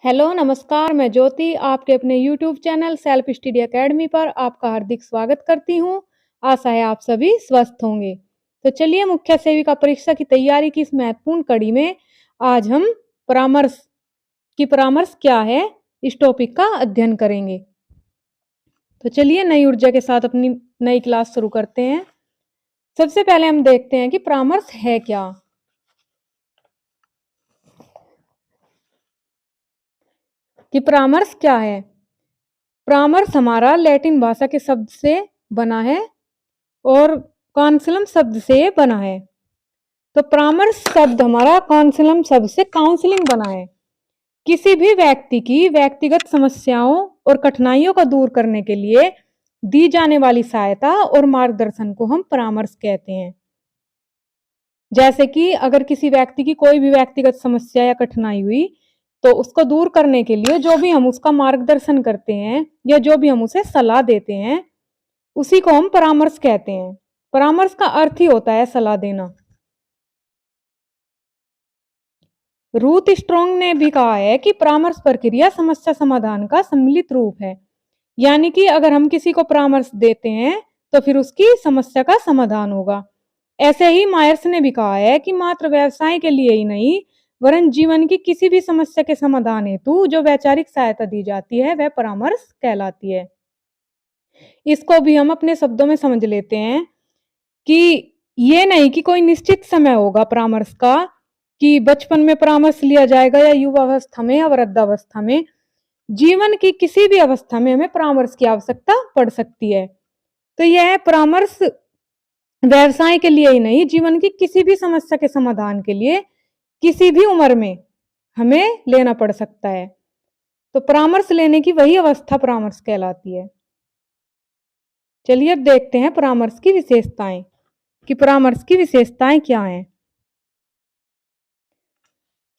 Hello, नमस्कार। मैं ज्योति आपके अपने YouTube channel self study academy पर आपका हार्दिक स्वागत करती हूँ। आशा है आप सभी स्वस्थ होंगे। तो चलिए मुख्य सेविका परीक्षा की तैयारी की इस महत्वपूर्ण कड़ी में आज हम परामर्श क्या है इस टॉपिक का अध्ययन करेंगे। तो चलिए नई ऊर्जा के साथ अपनी नई क्लास शुरू करते हैं। सबसे पहले हम देखते हैं कि परामर्श है क्या। कि परामर्श क्या है। परामर्श हमारा लैटिन भाषा के शब्द से बना है और काउंसलम शब्द से बना है। तो परामर्श शब्द हमारा काउंसलम शब्द से काउंसलिंग बना है। किसी भी व्यक्ति की व्यक्तिगत समस्याओं और कठिनाइयों को दूर करने के लिए दी जाने वाली सहायता और मार्गदर्शन को हम परामर्श कहते हैं। जैसे कि अगर किसी व्यक्ति की कोई भी व्यक्तिगत समस्या या कठिनाई हुई तो उसको दूर करने के लिए जो भी हम उसका मार्गदर्शन करते हैं या जो भी हम उसे सलाह देते हैं उसी को हम परामर्श कहते हैं। परामर्श का अर्थ ही होता है सलाह देना। रूथ स्ट्रोंग ने भी कहा है कि परामर्श प्रक्रिया समस्या समाधान का सम्मिलित रूप है। यानी कि अगर हम किसी को परामर्श देते हैं तो फिर उसकी समस्या का समाधान होगा। ऐसे ही मायर्स ने भी कहा है कि मात्र व्यवसाय के लिए ही नहीं वरन जीवन की किसी भी समस्या के समाधान हेतु जो वैचारिक सहायता दी जाती है वह परामर्श कहलाती है। इसको भी हम अपने शब्दों में समझ लेते हैं कि ये नहीं कि कोई निश्चित समय होगा परामर्श का कि बचपन में परामर्श लिया जाएगा या युवावस्था में या वृद्धावस्था में। जीवन की किसी भी अवस्था में हमें परामर्श की आवश्यकता पड़ सकती है। तो यह परामर्श व्यवसाय के लिए ही नहीं जीवन की किसी भी समस्या के समाधान के लिए किसी भी उम्र में हमें लेना पड़ सकता है। तो परामर्श लेने की वही अवस्था परामर्श कहलाती है। चलिए अब देखते हैं परामर्श की विशेषताएं कि परामर्श की विशेषताएं क्या हैं।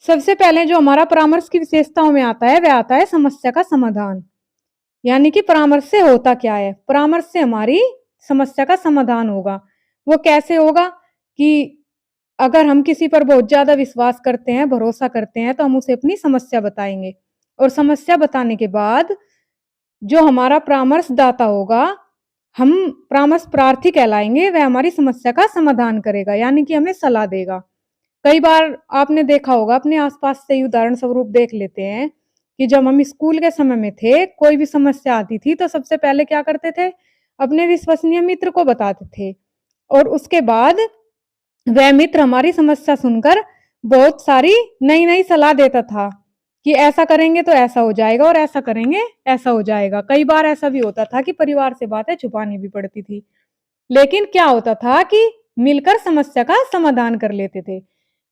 सबसे पहले जो हमारा परामर्श की विशेषताओं में आता है वह आता है समस्या का समाधान। यानी कि परामर्श से होता क्या है। परामर्श से हमारी समस्या का समाधान होगा। वो कैसे होगा कि अगर हम किसी पर बहुत ज्यादा विश्वास करते हैं भरोसा करते हैं तो हम उसे अपनी समस्या बताएंगे और समस्या बताने के बाद जो हमारा परामर्शदाता होगा हम परामर्श प्रार्थी कहलाएंगे। वह हमारी समस्या का समाधान करेगा यानी कि हमें सलाह देगा। कई बार आपने देखा होगा अपने आसपास से उदाहरण स्वरूप देख लेते हैं कि जब हम स्कूल के समय में थे कोई भी समस्या आती थी तो सबसे पहले क्या करते थे अपने विश्वसनीय मित्र को बताते थे और उसके बाद वह मित्र हमारी समस्या सुनकर बहुत सारी नई नई सलाह देता था कि ऐसा करेंगे तो ऐसा हो जाएगा और ऐसा करेंगे ऐसा हो जाएगा। कई बार ऐसा भी होता था कि परिवार से बातें छुपानी भी पड़ती थी लेकिन क्या होता था कि मिलकर समस्या का समाधान कर लेते थे।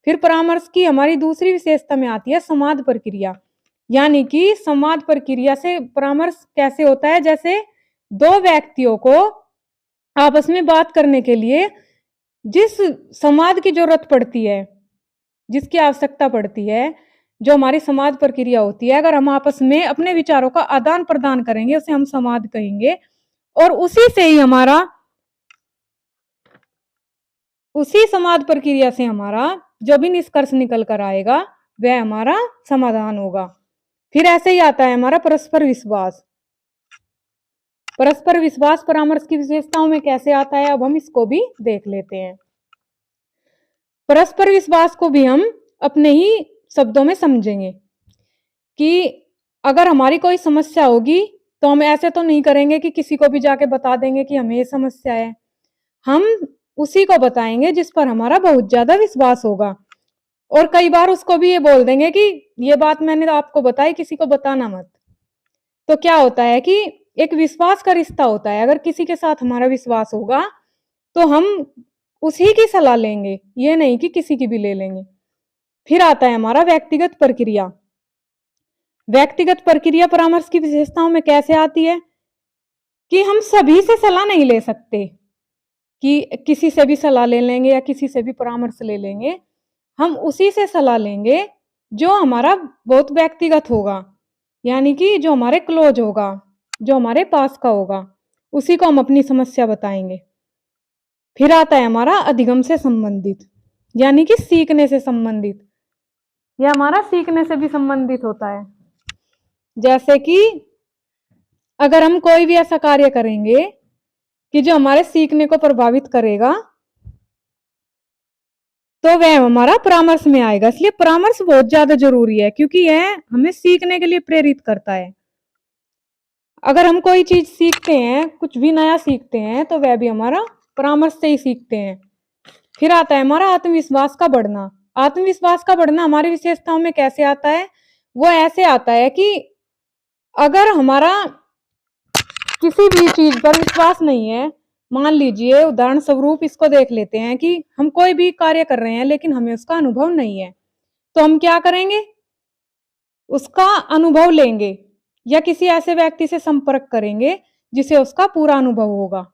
फिर परामर्श की हमारी दूसरी विशेषता में आती है संवाद प्रक्रिया। यानी कि संवाद प्रक्रिया से परामर्श कैसे होता है जैसे दो व्यक्तियों को आपस में बात करने के लिए जिस संवाद की जरूरत पड़ती है जिसकी आवश्यकता पड़ती है जो हमारी संवाद प्रक्रिया होती है अगर हम आपस में अपने विचारों का आदान प्रदान करेंगे उसे हम संवाद कहेंगे और उसी संवाद प्रक्रिया से हमारा जो भी निष्कर्ष निकल कर आएगा वह हमारा समाधान होगा। फिर ऐसे ही आता है हमारा परस्पर विश्वास। परस्पर विश्वास परामर्श की विशेषताओं में कैसे आता है अब हम इसको भी देख लेते हैं। परस्पर विश्वास को भी हम अपने ही शब्दों में समझेंगे कि अगर हमारी कोई समस्या होगी तो हम ऐसे तो नहीं करेंगे कि किसी को भी जाके बता देंगे कि हमें ये समस्या है। हम उसी को बताएंगे जिस पर हमारा बहुत ज्यादा विश्वास होगा और कई बार उसको भी ये बोल देंगे कि ये बात मैंने आपको बताई किसी को बताना मत। तो क्या होता है कि एक विश्वास का रिश्ता होता है। अगर किसी के साथ हमारा विश्वास होगा तो हम उसी की सलाह लेंगे ये नहीं कि किसी की भी ले लेंगे। फिर आता है हमारा व्यक्तिगत प्रक्रिया। व्यक्तिगत प्रक्रिया परामर्श की विशेषताओं में कैसे आती है कि हम सभी से सलाह नहीं ले सकते कि किसी से भी सलाह ले लेंगे या किसी से भी परामर्श ले लेंगे। हम उसी से सलाह लेंगे जो हमारा बहुत व्यक्तिगत होगा यानी कि जो हमारे क्लोज होगा जो हमारे पास का होगा उसी को हम अपनी समस्या बताएंगे। फिर आता है हमारा अधिगम से संबंधित यानी कि सीखने से संबंधित। यह हमारा सीखने से भी संबंधित होता है। जैसे कि अगर हम कोई भी ऐसा कार्य करेंगे कि जो हमारे सीखने को प्रभावित करेगा, तो वह हमारा परामर्श में आएगा। इसलिए परामर्श बहुत ज्यादा जरूरी है, क्योंकि यह हमें सीखने के लिए प्रेरित करता है। अगर हम कोई चीज सीखते हैं, कुछ भी नया सीखते हैं, तो वह भी हमारा परामर्श से ही सीखते हैं। फिर आता है हमारा आत्मविश्वास का बढ़ना। आत्मविश्वास का बढ़ना हमारी विशेषताओं में कैसे आता है? वो ऐसे आता है कि अगर हमारा किसी भी चीज पर विश्वास नहीं है, मान लीजिए उदाहरण स्वरूप इसको देख लेते हैं कि हम कोई भी कार्य कर रहे हैं लेकिन हमें उसका अनुभव नहीं है, तो हम क्या करेंगे? उसका अनुभव लेंगे या किसी ऐसे व्यक्ति से संपर्क करेंगे जिसे उसका पूरा अनुभव होगा,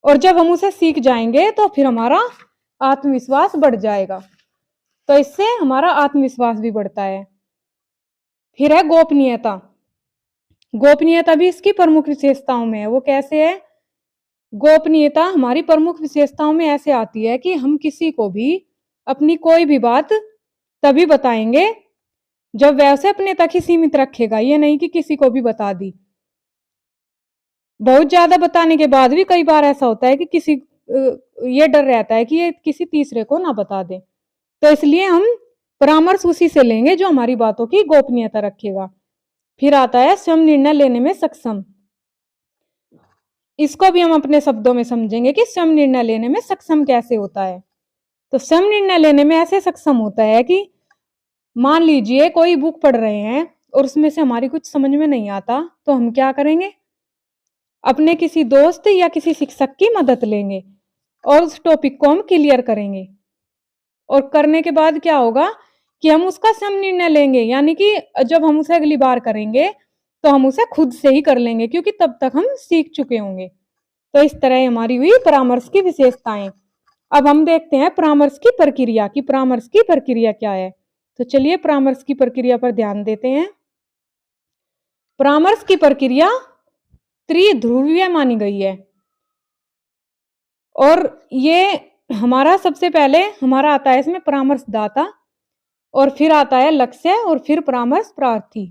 और जब हम उसे सीख जाएंगे तो फिर हमारा आत्मविश्वास बढ़ जाएगा। तो इससे हमारा आत्मविश्वास भी बढ़ता है। फिर है गोपनीयता। गोपनीयता भी इसकी प्रमुख विशेषताओं में है। वो कैसे है? गोपनीयता हमारी प्रमुख विशेषताओं में ऐसे आती है कि हम किसी को भी अपनी कोई भी बात तभी बताएंगे जब वह उसे अपने तक ही सीमित रखेगा, ये नहीं कि किसी को भी बता दी। बहुत ज्यादा बताने के बाद भी कई बार ऐसा होता है कि ये डर रहता है कि ये किसी तीसरे को ना बता दे, तो इसलिए हम परामर्श उसी से लेंगे जो हमारी बातों की गोपनीयता रखेगा। फिर आता है स्वयं निर्णय लेने में सक्षम। इसको भी हम अपने शब्दों में समझेंगे कि स्वयं निर्णय लेने में सक्षम कैसे होता है। तो स्वयं निर्णय लेने में ऐसे सक्षम होता है कि मान लीजिए कोई बुक पढ़ रहे हैं और उसमें से हमारी कुछ समझ में नहीं आता, तो हम क्या करेंगे? अपने किसी दोस्त या किसी शिक्षक की मदद लेंगे और उस टॉपिक को हम क्लियर करेंगे। और करने के बाद क्या होगा कि हम उसका स्वयं निर्णय लेंगे, यानी कि जब हम उसे अगली बार करेंगे तो हम उसे खुद से ही कर लेंगे, क्योंकि तब तक हम सीख चुके होंगे। तो इस तरह हमारी हुई परामर्श की विशेषताएं। अब हम देखते हैं परामर्श की प्रक्रिया की परामर्श की प्रक्रिया क्या है। तो चलिए परामर्श की प्रक्रिया पर ध्यान देते हैं। परामर्श की प्रक्रिया त्रिध्रुवीय मानी गई है, और ये हमारा सबसे पहले हमारा आता है इसमें परामर्शदाता, और फिर आता है लक्ष्य, और फिर परामर्श प्रार्थी।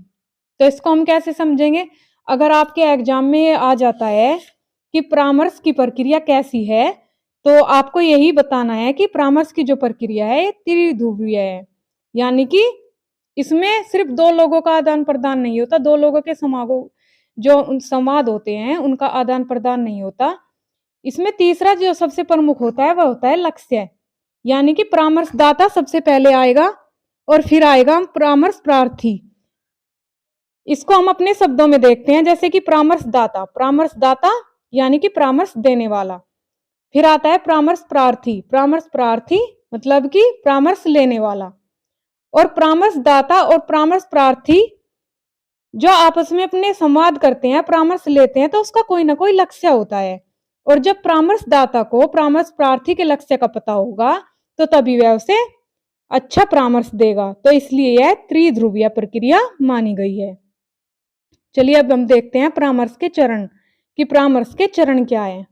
तो इसको हम कैसे समझेंगे? अगर आपके एग्जाम में आ जाता है कि परामर्श की प्रक्रिया कैसी है, तो आपको यही बताना है कि परामर्श की जो प्रक्रिया है ये त्रिध्रुवीय है, यानी कि इसमें सिर्फ दो लोगों का आदान प्रदान नहीं होता, दो लोगों के जो संवाद होते हैं उनका आदान प्रदान नहीं होता। इसमें तीसरा जो सबसे प्रमुख होता है वह होता है लक्ष्य, यानी कि परामर्शदाता सबसे पहले आएगा और फिर आएगा परामर्श प्रार्थी। इसको हम अपने शब्दों में देखते हैं, जैसे कि परामर्शदाता, परामर्शदाता यानी कि परामर्श देने वाला। फिर आता है परामर्श प्रार्थी, परामर्श प्रार्थी मतलब कि परामर्श लेने वाला। और परामर्शदाता और परामर्श प्रार्थी जो आपस में अपने संवाद करते हैं, परामर्श लेते हैं, तो उसका कोई ना कोई लक्ष्य होता है। और जब परामर्शदाता को परामर्श प्रार्थी के लक्ष्य का पता होगा तो तभी वह उसे अच्छा परामर्श देगा। तो इसलिए यह त्रिध्रुवीय प्रक्रिया मानी गई है। चलिए अब हम देखते हैं परामर्श के चरण कि परामर्श के चरण क्या है।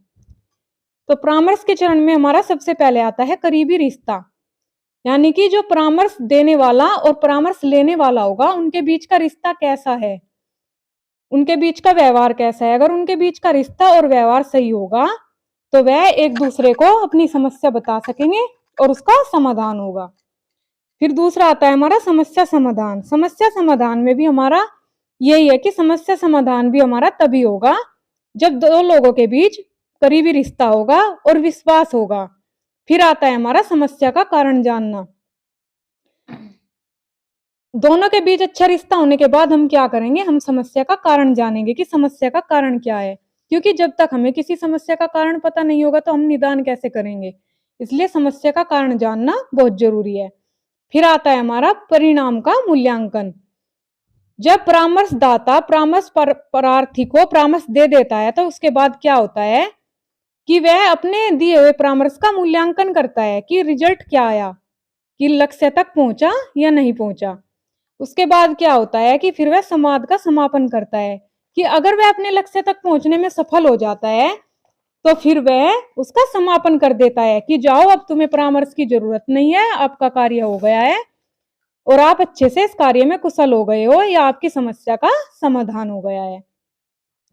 तो परामर्श के चरण में हमारा सबसे पहले आता है करीबी रिश्ता, यानी कि जो परामर्श देने वाला और परामर्श लेने वाला होगा उनके बीच का रिश्ता कैसा है, उनके बीच का व्यवहार कैसा है। अगर उनके बीच का रिश्ता और व्यवहार सही होगा तो वह एक दूसरे को अपनी समस्या बता सकेंगे और उसका समाधान होगा। फिर दूसरा आता है हमारा समस्या समाधान। समस्या समाधान में भी हमारा यही है कि समस्या समाधान भी हमारा तभी होगा जब दो लोगों के बीच करीबी रिश्ता होगा और विश्वास होगा। फिर आता है हमारा समस्या का कारण जानना। दोनों के बीच अच्छा रिश्ता होने के बाद हम क्या करेंगे? हम समस्या का कारण जानेंगे कि समस्या का कारण क्या है, क्योंकि जब तक हमें किसी समस्या का कारण पता नहीं होगा तो हम निदान कैसे करेंगे। इसलिए समस्या का कारण जानना बहुत जरूरी है। फिर आता है हमारा परिणाम का मूल्यांकन। जब परामर्शदाता परामर्श प्रार्थी को परामर्श दे देता है तो उसके बाद क्या होता है कि वह अपने दिए हुए परामर्श का मूल्यांकन करता है कि रिजल्ट क्या आया, कि लक्ष्य तक पहुंचा या नहीं पहुंचा। उसके बाद क्या होता है कि फिर वह संवाद का समापन करता है कि अगर वह अपने लक्ष्य तक पहुंचने में सफल हो जाता है तो फिर वह उसका समापन कर देता है कि जाओ अब तुम्हें परामर्श की जरूरत नहीं है, आपका कार्य हो गया है और आप अच्छे से इस कार्य में कुशल हो गए हो या आपकी समस्या का समाधान हो गया है।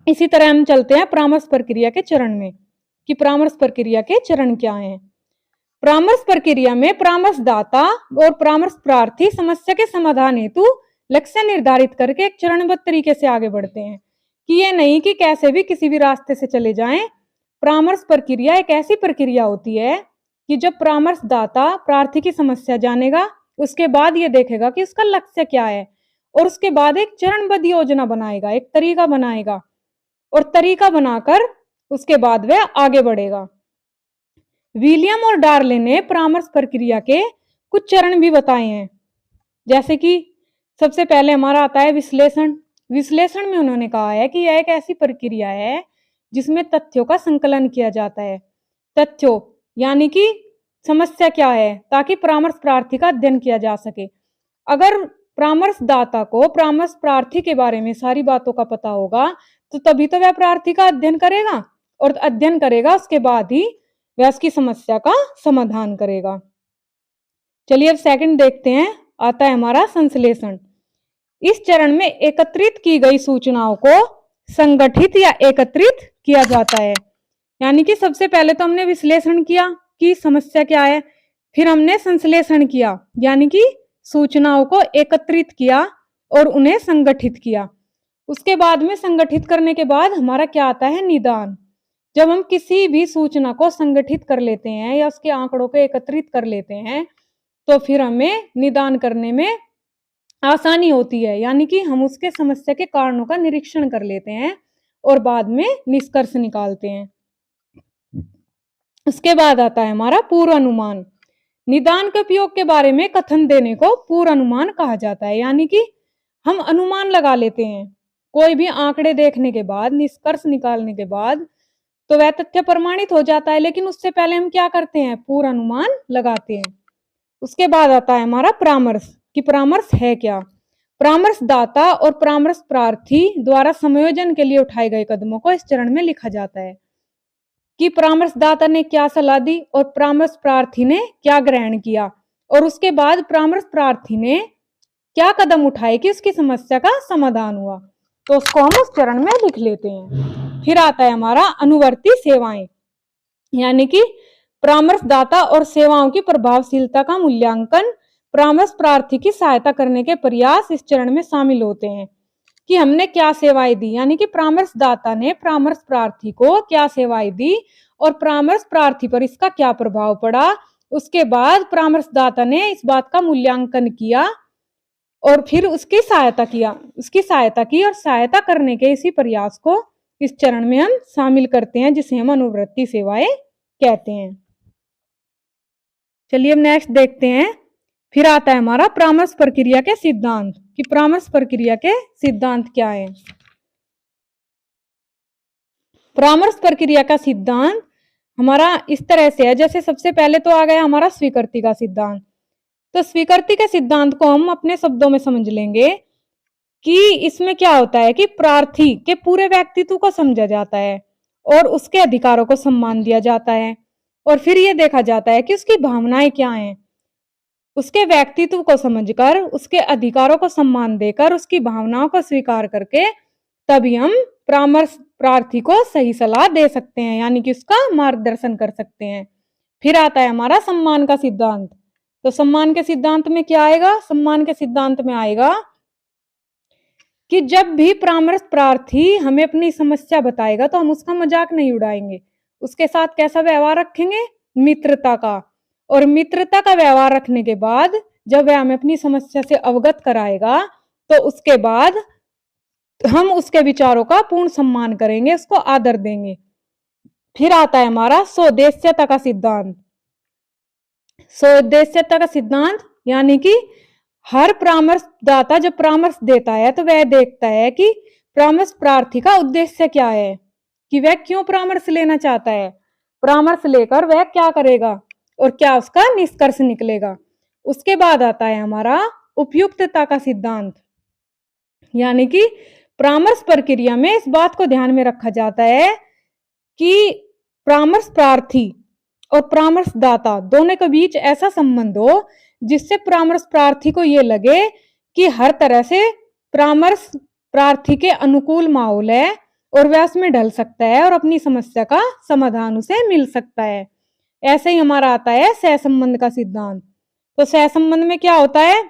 इसी तरह हम चलते हैं परामर्श प्रक्रिया के चरण में कि परामर्श प्रक्रिया के चरण क्या हैं। परामर्श प्रक्रिया में परामर्शदाता और परामर्श प्रार्थी समस्या के समाधान हेतु लक्ष्य निर्धारित करके एक चरणबद्ध तरीके से आगे बढ़ते हैं कि ये नहीं कि कैसे भी किसी भी रास्ते से चले जाएं। परामर्श प्रक्रिया एक ऐसी प्रक्रिया होती है कि जब परामर्शदाता प्रार्थी की समस्या जानेगा, उसके बाद ये देखेगा कि उसका लक्ष्य क्या है और उसके बाद एक चरणबद्ध योजना बनाएगा, एक तरीका बनाएगा और तरीका बनाकर उसके बाद वह आगे बढ़ेगा। विलियम और डार्ले ने परामर्श प्रक्रिया के कुछ चरण भी बताए हैं, जैसे कि सबसे पहले हमारा आता है विश्लेषण। विश्लेषण में उन्होंने कहा है कि यह एक ऐसी प्रक्रिया है जिसमें तथ्यों का संकलन किया जाता है। तथ्यों यानी कि समस्या क्या है, ताकि परामर्श प्रार्थी का अध्ययन किया जा सके। अगर परामर्शदाता को परामर्श प्रार्थी के बारे में सारी बातों का पता होगा तो तभी तो वह प्रार्थी का अध्ययन करेगा और अध्ययन करेगा उसके बाद ही वह उसकी समस्या का समाधान करेगा। चलिए अब सेकंड देखते हैं, आता है हमारा संश्लेषण। इस चरण में एकत्रित की गई सूचनाओं को संगठित या एकत्रित किया जाता है। यानी कि सबसे पहले तो हमने विश्लेषण किया कि समस्या क्या है, फिर हमने संश्लेषण किया यानी कि सूचनाओं को एकत्रित किया और उन्हें संगठित किया। उसके बाद में संगठित करने के बाद हमारा क्या आता है, निदान। जब हम किसी भी सूचना को संगठित कर लेते हैं या उसके आंकड़ों को एकत्रित कर लेते हैं तो फिर हमें निदान करने में आसानी होती है, यानी कि हम उसके समस्या के कारणों का निरीक्षण कर लेते हैं और बाद में निष्कर्ष निकालते हैं। उसके बाद आता है हमारा पूर्वानुमान। निदान के उपयोग के बारे में कथन देने को पूर्वानुमान कहा जाता है, यानी कि हम अनुमान लगा लेते हैं कोई भी आंकड़े देखने के बाद, निष्कर्ष निकालने के बाद तो वह तथ्य प्रमाणित हो जाता है, लेकिन उससे पहले हम क्या करते हैं, पूर्वानुमान लगाते हैं। उसके बाद आता है हमारा परामर्श कि परामर्श है क्या। परामर्शदाता और परामर्श प्रार्थी द्वारा समायोजन के लिए उठाए गए कदमों को इस चरण में लिखा जाता है कि परामर्शदाता ने क्या सलाह दी और परामर्श प्रार्थी ने क्या ग्रहण किया और उसके बाद परामर्श प्रार्थी ने क्या कदम उठाए कि उसकी समस्या का समाधान हुआ, तो उसको हम उस चरण में लिख लेते हैं। फिर आता है हमारा अनुवर्ती सेवाएं, यानी कि परामर्शदाता और सेवाओं की प्रभावशीलता का मूल्यांकन परामर्श प्रार्थी की सहायता करने के प्रयास इस चरण में शामिल होते हैं कि हमने क्या सेवाएं दी, यानी कि परामर्शदाता ने परामर्श प्रार्थी को क्या सेवाएं दी और परामर्श प्रार्थी पर इसका क्या प्रभाव पड़ा। उसके बाद परामर्शदाता ने इस बात का मूल्यांकन किया और फिर उसकी सहायता की और सहायता करने के इसी प्रयास को इस चरण में हम शामिल करते हैं, जिसे हम अनुवर्ती सेवाएं कहते हैं। चलिए अब नेक्स्ट देखते हैं। फिर आता है हमारा परामर्श प्रक्रिया के सिद्धांत कि परामर्श प्रक्रिया के सिद्धांत क्या है। परामर्श प्रक्रिया का सिद्धांत हमारा इस तरह से है, जैसे सबसे पहले तो आ गया हमारा स्वीकृति का सिद्धांत। तो स्वीकृति के सिद्धांत को हम अपने शब्दों में समझ लेंगे कि इसमें क्या होता है कि प्रार्थी के पूरे व्यक्तित्व को समझा जाता है और उसके अधिकारों को सम्मान दिया जाता है और फिर ये देखा जाता है कि उसकी भावनाएं क्या हैं। उसके व्यक्तित्व को समझकर, उसके अधिकारों को सम्मान देकर, उसकी भावनाओं को स्वीकार करके तभी हम परामर्श प्रार्थी को सही सलाह दे सकते हैं, यानी कि उसका मार्गदर्शन कर सकते हैं। फिर आता है हमारा सम्मान का सिद्धांत। तो सम्मान के सिद्धांत में क्या आएगा, सम्मान के सिद्धांत में आएगा कि जब भी परामर्श प्रार्थी हमें अपनी समस्या बताएगा तो हम उसका मजाक नहीं उड़ाएंगे, उसके साथ कैसा व्यवहार रखेंगे, मित्रता का। और मित्रता का व्यवहार रखने के बाद जब वह हमें अपनी समस्या से अवगत कराएगा तो उसके बाद हम उसके विचारों का पूर्ण सम्मान करेंगे, उसको आदर देंगे। फिर आता है हमारा सौदेश्यता का सिद्धांत। सौदेश्यता का सिद्धांत यानी कि हर परामर्शदाता जब परामर्श देता है तो वह देखता है कि परामर्श प्रार्थी का उद्देश्य क्या है, कि वह क्यों परामर्श लेना चाहता है, परामर्श लेकर वह क्या करेगा और क्या उसका निष्कर्ष निकलेगा। उसके बाद आता है हमारा उपयुक्तता का सिद्धांत, यानी कि परामर्श प्रक्रिया में इस बात को ध्यान में रखा जाता है कि परामर्श प्रार्थी और परामर्शदाता दोनों के बीच ऐसा संबंध हो जिससे परामर्श प्रार्थी को ये लगे कि हर तरह से परामर्श प्रार्थी के अनुकूल माहौल है और वह उसमें ढल सकता है और अपनी समस्या का समाधान उसे मिल सकता है। ऐसे ही हमारा आता है सहसंबंध का सिद्धांत। तो सहसंबंध में क्या होता है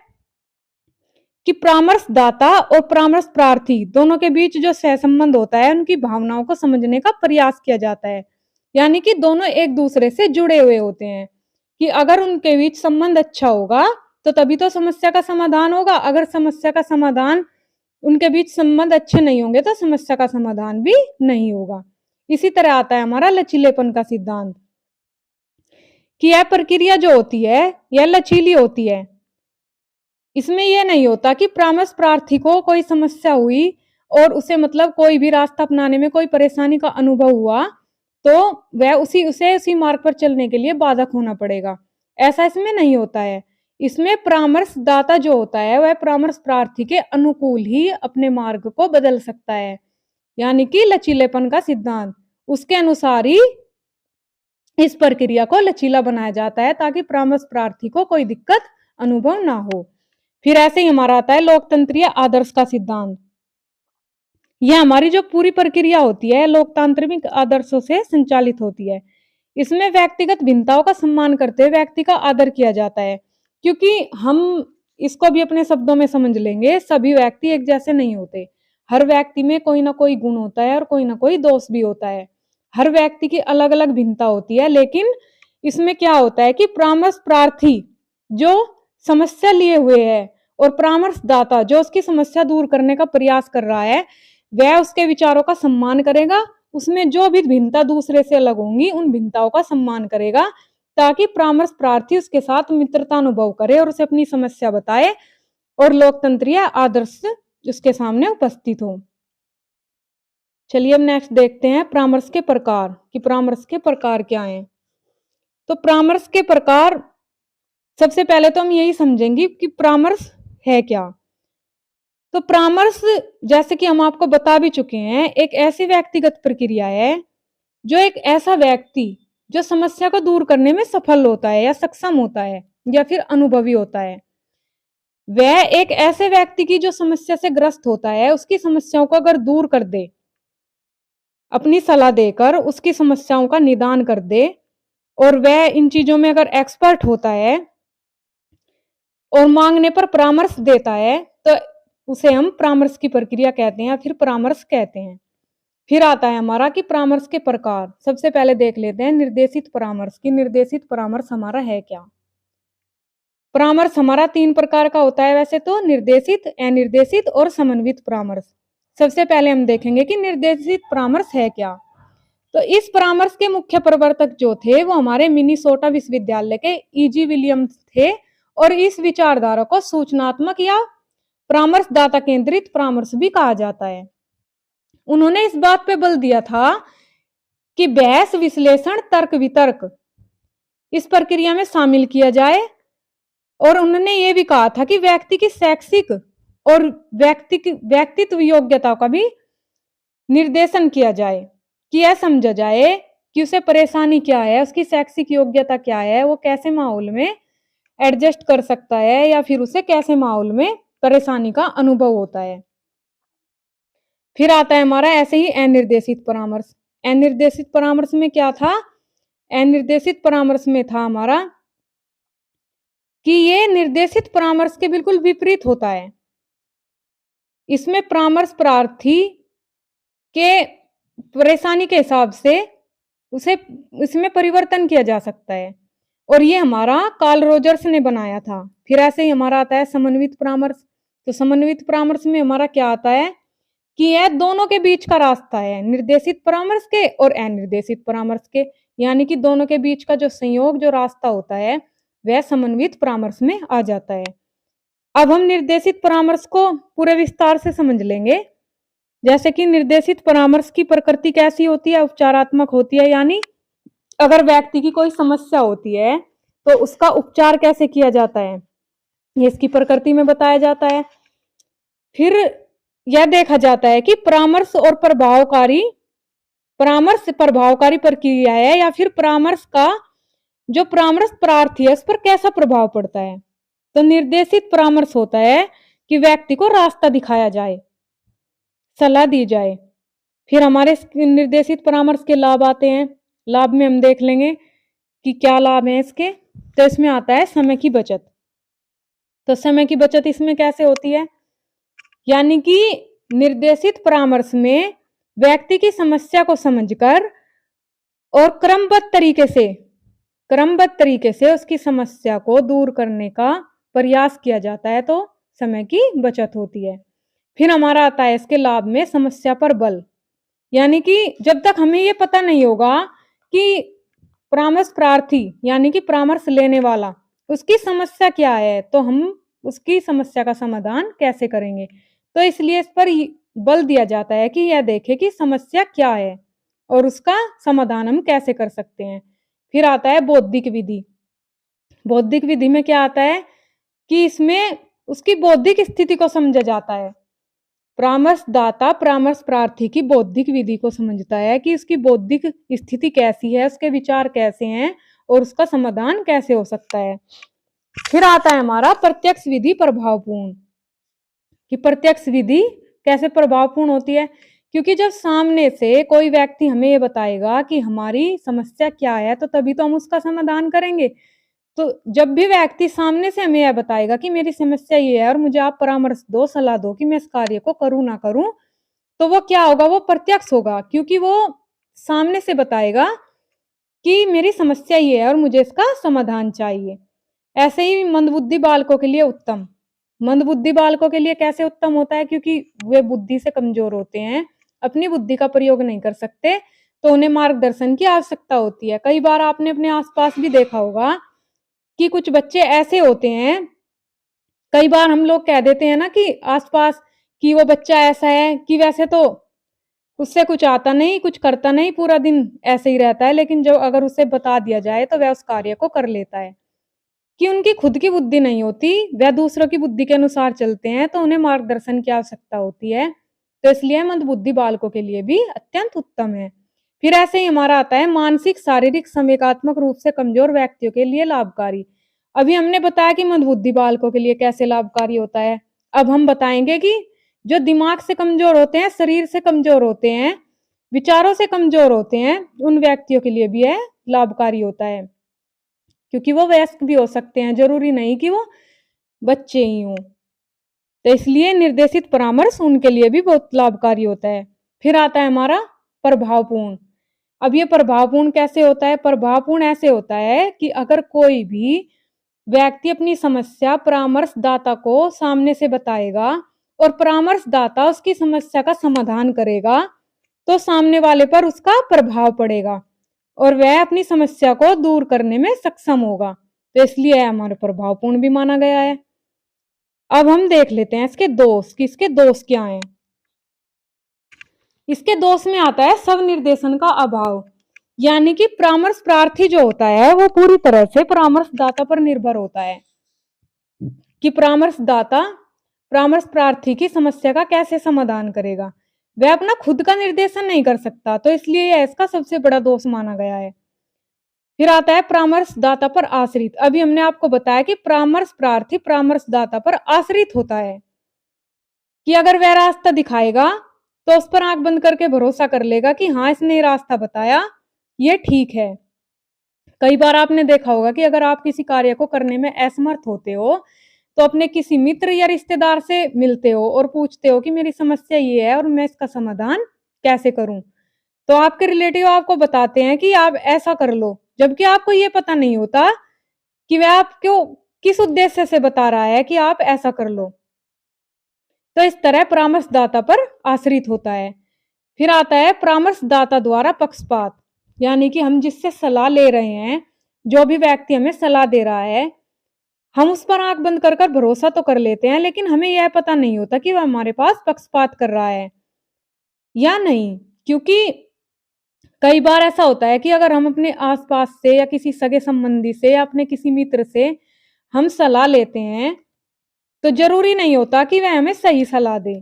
कि परामर्शदाता और परामर्श प्रार्थी दोनों के बीच जो सहसंबंध होता है उनकी भावनाओं को समझने का प्रयास किया जाता है। यानी कि दोनों एक दूसरे से जुड़े हुए होते हैं कि अगर उनके बीच संबंध अच्छा होगा तो तभी तो समस्या का समाधान होगा। अगर समस्या का समाधान उनके बीच संबंध अच्छे नहीं होंगे तो समस्या का समाधान भी नहीं होगा। इसी तरह आता है हमारा लचीलेपन का सिद्धांत कि यह प्रक्रिया जो होती है यह लचीली होती है। इसमें यह नहीं होता कि परामर्श प्रार्थी को कोई समस्या हुई और उसे मतलब कोई भी रास्ता अपनाने में कोई परेशानी का अनुभव हुआ तो वह उसी मार्ग पर चलने के लिए बाधक होना पड़ेगा। ऐसा इसमें नहीं होता है। इसमें परामर्शदाता जो होता है वह परामर्श प्रार्थी के अनुकूल ही अपने मार्ग को बदल सकता है। यानी कि लचीलेपन का सिद्धांत उसके अनुसार ही इस प्रक्रिया को लचीला बनाया जाता है ताकि परामर्श प्रार्थी को कोई दिक्कत अनुभव ना हो। फिर ऐसे ही हमारा आता है लोकतंत्रीय आदर्श का सिद्धांत। यह हमारी जो पूरी प्रक्रिया होती है लोकतांत्रिक आदर्शों से संचालित होती है। इसमें व्यक्तिगत भिन्नताओं का सम्मान करते हुए व्यक्ति का आदर किया जाता है। क्योंकि हम इसको भी अपने शब्दों में समझ लेंगे, सभी व्यक्ति एक जैसे नहीं होते। हर व्यक्ति में कोई ना कोई गुण होता है और कोई ना कोई दोष भी होता है। हर व्यक्ति की अलग अलग भिन्नता होती है। लेकिन इसमें क्या होता है कि परामर्श प्रार्थी जो समस्या लिए हुए है और परामर्शदाता जो उसकी समस्या दूर करने का प्रयास कर रहा है वह उसके विचारों का सम्मान करेगा। उसमें जो भी भिन्नता दूसरे से अलग होंगी उन भिन्नताओं का सम्मान करेगा ताकि परामर्श प्रार्थी उसके साथ मित्रता अनुभव करे और उसे अपनी समस्या बताए और लोकतंत्रीय आदर्श उसके सामने उपस्थित हो। चलिए अब नेक्स्ट देखते हैं परामर्श के प्रकार कि परामर्श के प्रकार क्या हैं। तो परामर्श के प्रकार सबसे पहले तो हम यही समझेंगे कि परामर्श है क्या। तो परामर्श जैसे कि हम आपको बता भी चुके हैं एक ऐसी व्यक्तिगत प्रक्रिया है जो एक ऐसा व्यक्ति जो समस्या को दूर करने में सफल होता है या सक्षम होता है या फिर अनुभवी होता है वह एक ऐसे व्यक्ति की जो समस्या से ग्रस्त होता है उसकी समस्याओं को अगर दूर कर दे, अपनी सलाह देकर उसकी समस्याओं का निदान कर दे और वह इन चीजों में अगर एक्सपर्ट होता है और मांगने पर परामर्श देता है तो उसे हम परामर्श की प्रक्रिया कहते हैं या फिर परामर्श कहते हैं। फिर आता है हमारा कि परामर्श के प्रकार। सबसे पहले देख लेते हैं निर्देशित परामर्श की निर्देशित परामर्श हमारा है क्या। परामर्श हमारा 3 प्रकार का होता है वैसे तो निर्देशित, अनिर्देशित और समन्वित परामर्श। सबसे पहले हम देखेंगे कि निर्देशित परामर्श है क्या। तो इस परामर्श के मुख्य प्रवर्तक जो थे वो हमारे मिनीसोटा विश्वविद्यालय के E.G. विलियम्स थे और इस विचारधारा को सूचनात्मक या परामर्शदाता केंद्रित परामर्श भी कहा जाता है। उन्होंने इस बात पे बल दिया था कि बहस, विश्लेषण, तर्क वितर्क इस प्रक्रिया में शामिल किया जाए और उन्होंने ये भी कहा था कि व्यक्ति की शैक्षिक और व्यक्तित्व योग्यता का भी निर्देशन किया जाए कि यह समझा जाए कि उसे परेशानी क्या है, उसकी शैक्षिक योग्यता क्या है, वो कैसे माहौल में एडजस्ट कर सकता है या फिर उसे कैसे माहौल में परेशानी का अनुभव होता है। फिर आता है हमारा ऐसे ही अनिर्देशित परामर्श। अनिर्देशित परामर्श में क्या था, अनिर्देशित परामर्श में था हमारा कि ये निर्देशित परामर्श के बिल्कुल विपरीत होता है। इसमें परामर्श प्रार्थी के परेशानी के हिसाब से उसे इसमें परिवर्तन किया जा सकता है और ये हमारा कार्ल रोजर्स ने बनाया था। फिर ऐसे ही हमारा आता है समन्वित परामर्श। तो समन्वित परामर्श में हमारा क्या आता है कि यह दोनों के बीच का रास्ता है, निर्देशित परामर्श के और अनिर्देशित परामर्श के। यानी कि दोनों के बीच का जो संयोग जो रास्ता होता है वह समन्वित परामर्श में आ जाता है। अब हम निर्देशित परामर्श को पूरे विस्तार से समझ लेंगे। जैसे कि निर्देशित परामर्श की प्रकृति कैसी होती है, उपचारात्मक होती है। यानी अगर व्यक्ति की कोई समस्या होती है तो उसका उपचार कैसे किया जाता है ये इसकी प्रकृति में बताया जाता है। फिर यह देखा जाता है कि परामर्श प्रभावकारी प्रक्रिया है या फिर परामर्श का जो परामर्श प्रार्थी है उस पर कैसा प्रभाव पड़ता है। तो निर्देशित परामर्श होता है कि व्यक्ति को रास्ता दिखाया जाए, सलाह दी जाए। फिर हमारे निर्देशित परामर्श के लाभ आते हैं। लाभ में हम देख लेंगे कि क्या लाभ है इसके। तो इसमें आता है समय की बचत। तो समय की बचत इसमें कैसे होती है, यानी कि निर्देशित परामर्श में व्यक्ति की समस्या को समझकर और क्रमबद्ध तरीके से उसकी समस्या को दूर करने का प्रयास किया जाता है, तो समय की बचत होती है। फिर हमारा आता है इसके लाभ में समस्या पर बल, यानी कि जब तक हमें ये पता नहीं होगा कि परामर्श प्रार्थी यानी कि परामर्श लेने वाला उसकी समस्या क्या है, तो हम उसकी समस्या का समाधान कैसे करेंगे। तो इसलिए इस पर बल दिया जाता है कि यह देखे कि समस्या क्या है और उसका समाधान हम कैसे कर सकते हैं। फिर आता है बौद्धिक विधि। बौद्धिक विधि में क्या आता है कि इसमें उसकी बौद्धिक स्थिति को समझा जाता है। परामर्शदाता परामर्श प्रार्थी की बौद्धिक विधि को समझता है कि उसकी बौद्धिक स्थिति कैसी है, उसके विचार कैसे हैं और उसका समाधान कैसे हो सकता है। फिर आता है हमारा प्रत्यक्ष विधि प्रभावपूर्ण, कि प्रत्यक्ष विधि कैसे प्रभावपूर्ण होती है, क्योंकि जब सामने से कोई व्यक्ति हमें ये बताएगा कि हमारी समस्या क्या है, तो तभी तो हम उसका समाधान करेंगे। तो जब भी व्यक्ति सामने से हमें यह बताएगा कि मेरी समस्या ये है और मुझे आप परामर्श दो, सलाह दो कि मैं इस कार्य को करूं ना करूं, तो वो क्या होगा, वो प्रत्यक्ष होगा, क्योंकि वो सामने से बताएगा कि मेरी समस्या ये है और मुझे इसका समाधान चाहिए। ऐसे ही मंदबुद्धि बालकों के लिए उत्तम। मंदबुद्धि बालकों के लिए कैसे उत्तम होता है, क्योंकि वे बुद्धि से कमजोर होते हैं, अपनी बुद्धि का प्रयोग नहीं कर सकते, तो उन्हें मार्गदर्शन की आवश्यकता होती है। कई बार आपने अपने आसपास भी देखा होगा कि कुछ बच्चे ऐसे होते हैं, कई बार हम लोग कह देते हैं ना कि आसपास कि वो बच्चा ऐसा है कि वैसे तो उससे कुछ आता नहीं, कुछ करता नहीं, पूरा दिन ऐसे ही रहता है, लेकिन जब अगर उसे बता दिया जाए तो वह उस कार्य को कर लेता है। कि उनकी खुद की बुद्धि नहीं होती, वह दूसरों की बुद्धि के अनुसार चलते हैं, तो उन्हें मार्गदर्शन की आवश्यकता होती है। तो इसलिए मंदबुद्धि बालकों के लिए भी अत्यंत उत्तम है। फिर ऐसे ही हमारा आता है मानसिक शारीरिक संवेगात्मक रूप से कमजोर व्यक्तियों के लिए लाभकारी। अभी हमने बताया कि मंदबुद्धि बालकों के लिए कैसे लाभकारी होता है। अब हम बताएंगे कि जो दिमाग से कमजोर होते हैं, शरीर से कमजोर होते हैं, विचारों से कमजोर होते हैं, उन व्यक्तियों के लिए भी यह लाभकारी होता है, क्योंकि वो वयस्क भी हो सकते हैं, जरूरी नहीं कि वो बच्चे ही हों। तो इसलिए निर्देशित परामर्श उनके लिए भी बहुत लाभकारी होता है। फिर आता है हमारा प्रभावपूर्ण। अब ये प्रभावपूर्ण कैसे होता है, प्रभावपूर्ण ऐसे होता है कि अगर कोई भी व्यक्ति अपनी समस्या परामर्शदाता को सामने से बताएगा और परामर्शदाता उसकी समस्या का समाधान करेगा, तो सामने वाले पर उसका प्रभाव पड़ेगा और वह अपनी समस्या को दूर करने में सक्षम होगा। तो इसलिए हमारे प्रभावपूर्ण भी माना गया है। अब हम देख लेते हैं इसके दोष, कि इसके दोष क्या हैं। इसके दोष में आता है स्वनिर्देशन का अभाव, यानी कि परामर्श प्रार्थी जो होता है वो पूरी तरह से परामर्शदाता पर निर्भर होता है कि परामर्शदाता परामर्श प्रार्थी की समस्या का कैसे समाधान करेगा। वह अपना खुद का निर्देशन नहीं कर सकता, तो इसलिए यह इसका सबसे बड़ा दोष माना गया है। फिर आता है परामर्शदाता पर आश्रित। अभी हमने आपको बताया कि परामर्श प्रार्थी परामर्शदाता पर आश्रित होता है, कि अगर वह रास्ता दिखाएगा तो उस पर आंख बंद करके भरोसा कर लेगा कि हाँ, इसने रास्ता बताया, ये ठीक है। कई बार आपने देखा होगा कि अगर आप किसी कार्य को करने में असमर्थ होते हो, तो अपने किसी मित्र या रिश्तेदार से मिलते हो और पूछते हो कि मेरी समस्या ये है और मैं इसका समाधान कैसे करूं, तो आपके रिलेटिव आपको बताते हैं कि आप ऐसा कर लो, जबकि आपको ये पता नहीं होता कि वह आपको किस उद्देश्य से बता रहा है कि आप ऐसा कर लो। तो इस तरह परामर्शदाता पर आश्रित होता है। फिर आता है परामर्शदाता द्वारा पक्षपात, यानी कि हम जिससे सलाह ले रहे हैं, जो भी व्यक्ति हमें सलाह दे रहा है, हम उस पर आंख बंद कर भरोसा तो कर लेते हैं, लेकिन हमें यह पता नहीं होता कि वह हमारे पास पक्षपात कर रहा है या नहीं। क्योंकि कई बार ऐसा होता है कि अगर हम अपने आसपास से या किसी सगे संबंधी से या अपने किसी मित्र से हम सलाह लेते हैं, तो जरूरी नहीं होता कि वह हमें सही सलाह दे,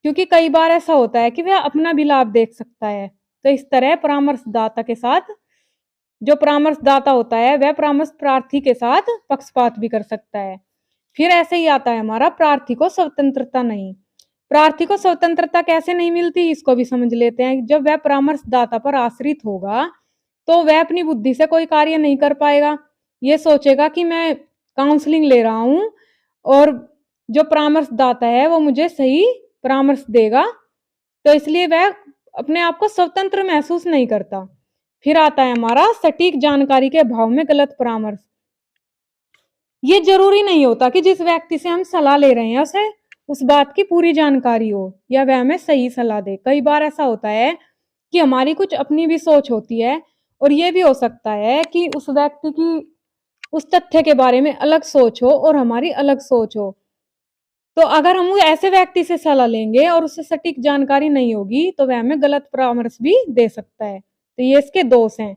क्योंकि कई बार ऐसा होता है कि वह अपना भी लाभ देख सकता है। तो इस तरह परामर्शदाता के साथ, जो परामर्शदाता होता है वह परामर्श प्रार्थी के साथ पक्षपात भी कर सकता है। फिर ऐसे ही आता है हमारा प्रार्थी को स्वतंत्रता नहीं। प्रार्थी को स्वतंत्रता कैसे नहीं मिलती, इसको भी समझ लेते हैं। जब वह परामर्शदाता पर आश्रित होगा तो वह अपनी बुद्धि से कोई कार्य नहीं कर पाएगा। ये सोचेगा कि मैं काउंसलिंग ले रहा हूँ और जो परामर्शदाता है वो मुझे सही परामर्श देगा, तो इसलिए वह अपने आप को स्वतंत्र महसूस नहीं करता। फिर आता है हमारा सटीक जानकारी के अभाव में गलत परामर्श। ये जरूरी नहीं होता कि जिस व्यक्ति से हम सलाह ले रहे हैं उसे उस बात की पूरी जानकारी हो या वह हमें सही सलाह दे। कई बार ऐसा होता है कि हमारी कुछ अपनी भी सोच होती है और ये भी हो सकता है कि उस व्यक्ति की उस तथ्य के बारे में अलग सोच हो और हमारी अलग सोच हो। तो अगर हम ऐसे व्यक्ति से सलाह लेंगे और उससे सटीक जानकारी नहीं होगी तो वह हमें गलत परामर्श भी दे सकता है। तो ये इसके दोष हैं।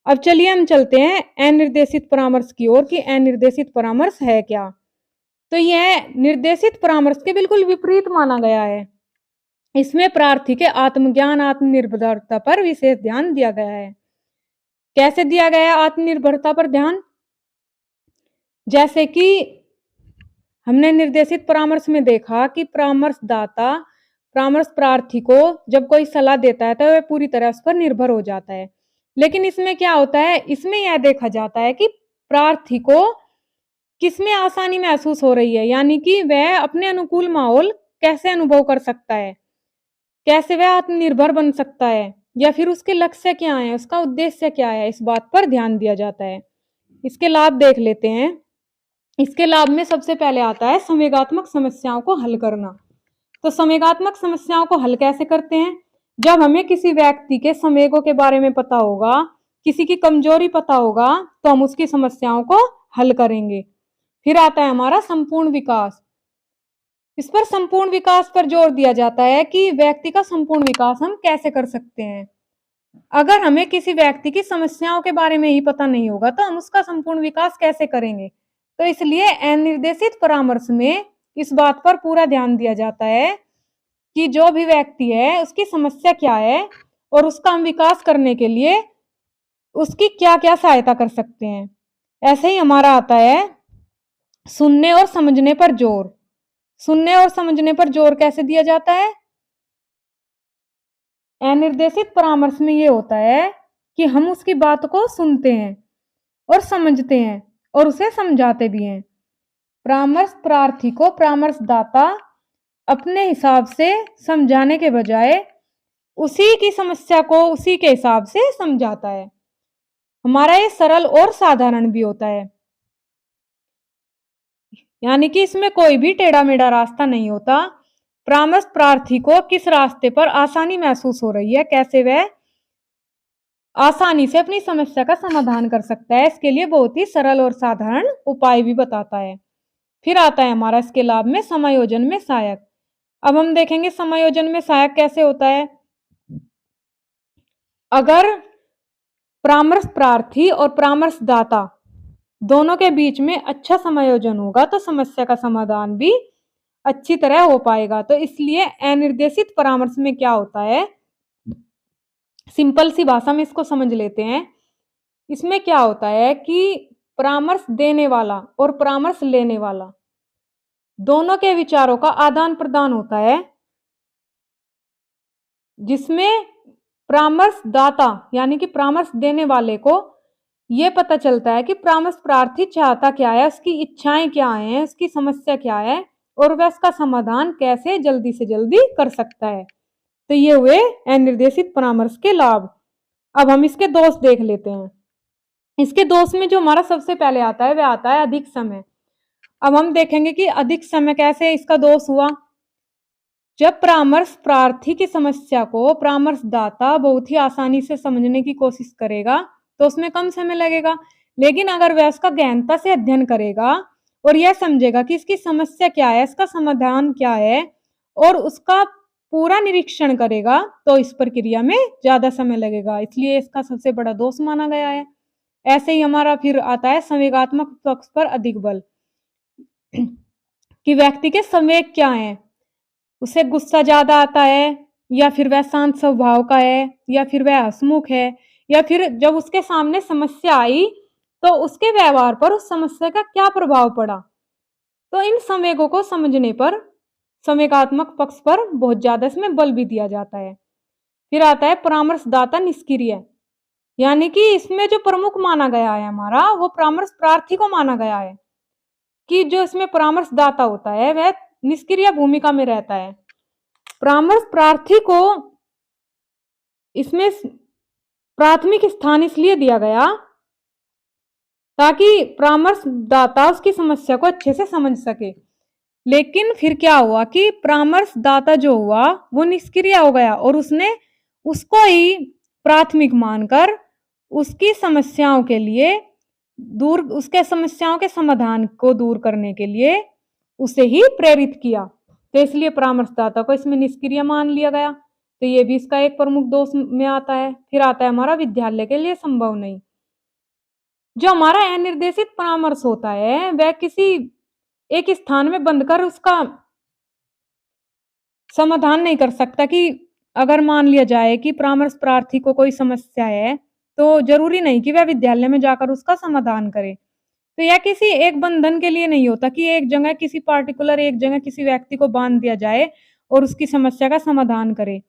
अब चलिए हम चलते हैं अनिर्देशित परामर्श की ओर कि अनिर्देशित परामर्श है क्या। तो यह निर्देशित परामर्श के बिल्कुल विपरीत माना गया है। इसमें प्रार्थी के आत्मज्ञान आत्मनिर्भरता पर विशेष ध्यान दिया गया है। कैसे दिया गया है आत्मनिर्भरता पर ध्यान? जैसे कि हमने निर्देशित परामर्श में देखा कि परामर्शदाता परामर्श प्रार्थी को जब कोई सलाह देता है तो वह पूरी तरह उस पर निर्भर हो जाता है। लेकिन इसमें क्या होता है, इसमें यह देखा जाता है कि प्रार्थी को किसमें आसानी महसूस हो रही है, यानी कि वह अपने अनुकूल माहौल कैसे अनुभव कर सकता है, कैसे वह आत्मनिर्भर बन सकता है, या फिर उसके लक्ष्य क्या है, उसका उद्देश्य क्या है, इस बात पर ध्यान दिया जाता है। इसके लाभ देख लेते हैं। इसके लाभ में सबसे पहले आता है संवेगात्मक समस्याओं को हल करना। तो संवेगात्मक समस्याओं को हल कैसे करते हैं? जब हमें किसी व्यक्ति के संवेगों के बारे में पता होगा, किसी की कमजोरी पता होगा, तो हम उसकी समस्याओं को हल करेंगे। फिर आता है हमारा संपूर्ण विकास। इस पर संपूर्ण विकास पर जोर दिया जाता है कि व्यक्ति का संपूर्ण विकास हम कैसे कर सकते हैं। अगर हमें किसी व्यक्ति की समस्याओं के बारे में ही पता नहीं होगा तो हम उसका संपूर्ण विकास कैसे करेंगे। तो इसलिए अनिर्देशित परामर्श में इस बात पर पूरा ध्यान दिया जाता है कि जो भी व्यक्ति है उसकी समस्या क्या है और उसका हम विकास करने के लिए उसकी क्या क्या सहायता कर सकते हैं। ऐसे ही हमारा आता है सुनने और समझने पर जोर। सुनने और समझने पर जोर कैसे दिया जाता है? अनिर्देशित परामर्श में ये होता है कि हम उसकी बात को सुनते हैं और समझते हैं और उसे समझाते भी हैं। परामर्श प्रार्थी को परामर्शदाता अपने हिसाब से समझाने के बजाय उसी की समस्या को उसी के हिसाब से समझाता है। हमारा ये सरल और साधारण भी होता है, यानी कि इसमें कोई भी टेढ़ा मेढ़ा रास्ता नहीं होता। परामर्श प्रार्थी को किस रास्ते पर आसानी महसूस हो रही है, कैसे वह आसानी से अपनी समस्या का समाधान कर सकता है, इसके लिए बहुत ही सरल और साधारण उपाय भी बताता है। फिर आता है हमारा इसके लाभ में समायोजन में सहायक। अब हम देखेंगे समायोजन में सहायक कैसे होता है। अगर परामर्श प्रार्थी और परामर्शदाता दोनों के बीच में अच्छा समायोजन होगा तो समस्या का समाधान भी अच्छी तरह हो पाएगा। तो इसलिए अनिर्देशित परामर्श में क्या होता है, सिंपल सी भाषा में इसको समझ लेते हैं। इसमें क्या होता है कि परामर्श देने वाला और परामर्श लेने वाला दोनों के विचारों का आदान प्रदान होता है, जिसमें परामर्शदाता यानी कि परामर्श देने वाले को यह पता चलता है कि परामर्श प्रार्थी चाहता क्या है, उसकी इच्छाएं क्या हैं, उसकी समस्या क्या है और वह इसका समाधान कैसे जल्दी से जल्दी कर सकता है। तो ये हुए अनिर्देशित परामर्श के लाभ। अब हम इसके दोष देख लेते हैं। इसके दोष में जो हमारा सबसे पहले आता है वह आता है अधिक समय। अब हम देखेंगे कि अधिक समय कैसे इसका दोष हुआ। जब परामर्श प्रार्थी की समस्या को परामर्शदाता बहुत ही आसानी से समझने की कोशिश करेगा तो उसमें कम समय लगेगा, लेकिन अगर वह उसका गहनता से अध्ययन करेगा और यह समझेगा कि इसकी समस्या क्या है, इसका समाधान क्या है और उसका पूरा निरीक्षण करेगा तो इस प्रक्रिया में ज्यादा समय लगेगा, इसलिए इसका सबसे बड़ा दोष माना गया है। ऐसे ही हमारा फिर आता है संवेगात्मक पक्ष पर अधिक बल कि व्यक्ति के संवेग क्या है, उसे गुस्सा ज्यादा आता है या फिर वह शांत स्वभाव का है या फिर वह हंसमुख है, या फिर जब उसके सामने समस्या आई तो उसके व्यवहार पर उस समस्या का क्या प्रभाव पड़ा। तो इन संवेगों को समझने पर संवेगात्मक पक्ष पर बहुत ज्यादा इसमें बल भी दिया जाता है। फिर आता है परामर्शदाता निष्क्रिय, यानी कि इसमें जो प्रमुख माना गया है हमारा, वो परामर्श प्रार्थी को माना गया है कि जो इसमें परामर्शदाता होता है वह निष्क्रिय भूमिका में रहता है। परामर्श प्रार्थी को इसमें प्राथमिक स्थान इसलिए दिया गया ताकि परामर्शदाता उसकी समस्या को अच्छे से समझ सके। लेकिन फिर क्या हुआ कि परामर्शदाता जो हुआ वो निष्क्रिय हो गया और उसने उसको ही प्राथमिक मानकर उसकी समस्याओं के लिए उसके समस्याओं के समाधान को दूर करने के लिए उसे ही प्रेरित किया। तो इसलिए परामर्शदाता को इसमें निष्क्रिय मान लिया गया। तो ये भी इसका एक प्रमुख दोष में आता है। फिर आता है हमारा विद्यालय के लिए संभव नहीं। जो हमारा अनिर्देशित परामर्श होता है वह किसी एक स्थान में बंद कर उसका समाधान नहीं कर सकता। कि अगर मान लिया जाए कि परामर्श प्रार्थी को कोई समस्या है तो जरूरी नहीं कि वह विद्यालय में जाकर उसका समाधान करे। तो यह किसी एक बंधन के लिए नहीं होता कि एक जगह किसी पार्टिकुलर एक जगह किसी व्यक्ति को बांध दिया जाए और उसकी समस्या का समाधान करे।